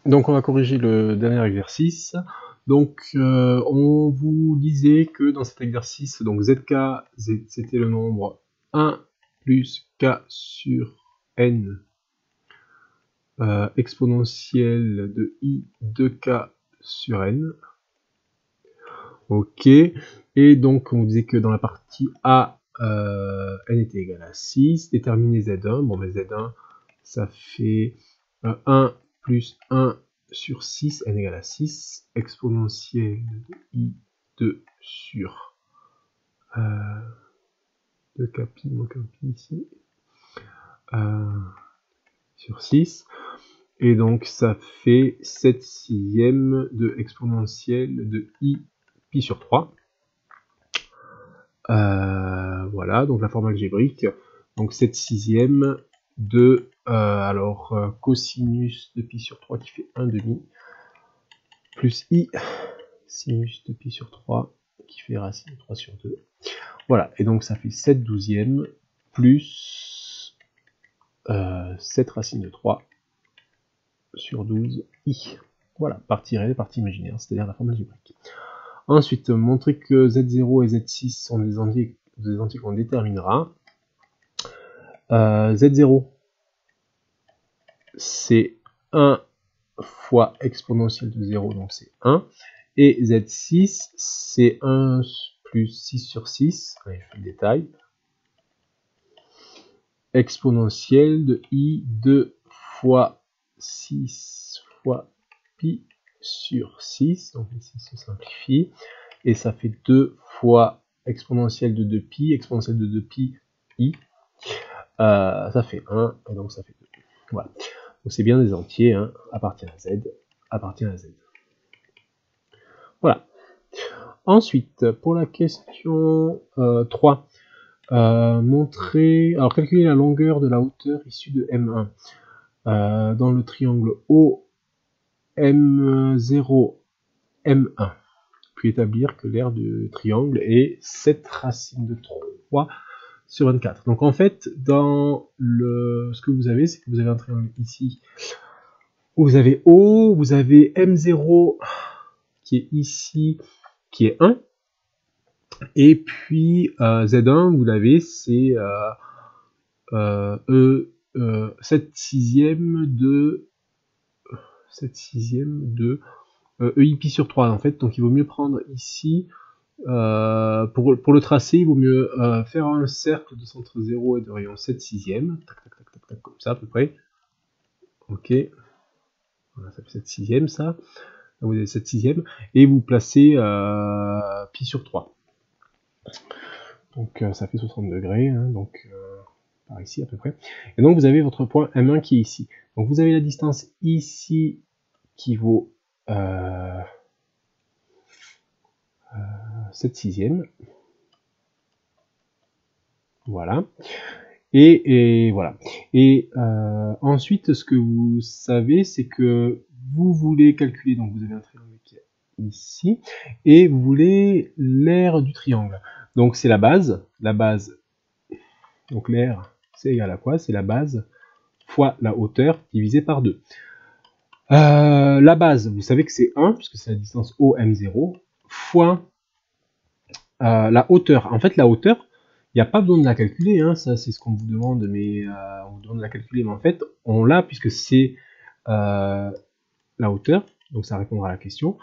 Donc on va corriger le dernier exercice. Donc on vous disait que dans cet exercice, donc zk, c'était le nombre 1 plus k sur n exponentielle de i de k sur n. Ok. Et donc on disait que dans la partie A, n était égal à 6. Déterminer z1. Bon, mais z1, ça fait 1 plus 1 sur 6, n égale à 6, exponentielle de i2 sur 2k pi, moins pi ici, sur 6. Et donc ça fait 7 sixièmes de exponentielle de i pi sur 3. Voilà, donc la forme algébrique. Donc 7 sixièmes de cosinus de pi sur 3 qui fait 1 demi, plus i sinus de pi sur 3 qui fait racine de 3 sur 2. Voilà, et donc ça fait 7 douzièmes plus 7 racine de 3 sur 12 i. Voilà, partie réelle, partie imaginaire, c'est-à-dire la forme algébrique. Ensuite, montrer que z0 et z6 sont des entiers qu'on déterminera. Z0, c'est 1 fois exponentielle de 0, donc c'est 1. Et Z6, c'est 1 plus 6 sur 6, allez, je fais le détail, exponentielle de i2 fois 6 fois pi sur 6, donc ici se simplifie, et ça fait 2 fois exponentielle de 2pi, exponentielle de 2pi, i, ça fait 1, et donc ça fait 2. Voilà. Donc c'est bien des entiers, hein, appartient à z, appartient à z. Voilà. Ensuite, pour la question 3, montrer, alors calculer la longueur de la hauteur issue de M1 dans le triangle OM0, M1, puis établir que l'aire du triangle est 7 racine de 3 sur 24. Donc en fait, dans ce que vous avez, c'est que vous avez un triangle ici, où vous avez O, vous avez M0 qui est ici, qui est 1, et puis Z1, vous l'avez, c'est 7 sixièmes de EI pi sur 3 en fait, donc il vaut mieux prendre ici, pour le tracé, il vaut mieux faire un cercle de centre 0 et de rayon 7 sixièmes, tac, tac, tac, tac, tac, comme ça à peu près, ok, voilà, ça fait 7 sixièmes ça, vous avez 7 sixièmes, et vous placez pi sur 3. Donc ça fait 60 degrés, hein, donc par ici à peu près. Et donc vous avez votre point M1 qui est ici. Donc vous avez la distance ici qui vaut 7 sixièmes. Voilà. Et voilà. Et ensuite, ce que vous savez, c'est que vous voulez calculer, donc vous avez un triangle qui est ici, et vous voulez l'aire du triangle. Donc c'est la base. Donc l'aire, c'est égal à quoi? C'est la base fois la hauteur divisé par 2. La base, vous savez que c'est 1, puisque c'est la distance OM0, fois la hauteur. En fait, la hauteur, il n'y a pas besoin de la calculer, hein, ça c'est ce qu'on vous demande, mais on vous demande de la calculer, mais en fait, on l'a puisque c'est la hauteur, donc ça répondra à la question.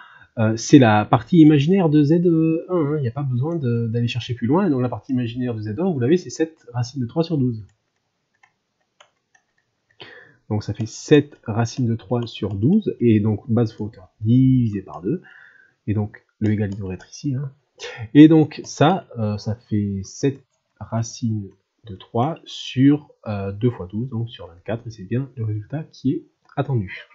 C'est la partie imaginaire de Z1, hein, il n'y a pas besoin d'aller chercher plus loin, donc la partie imaginaire de Z1, vous l'avez, c'est 7 racine de 3 sur 12. Donc ça fait 7 racine de 3 sur 12, et donc base fois hauteur divisé par 2, et donc le égal il devrait être ici, hein. Et donc ça, ça fait 7 racine de 3 sur 2 fois 12, donc sur 24, et c'est bien le résultat qui est attendu.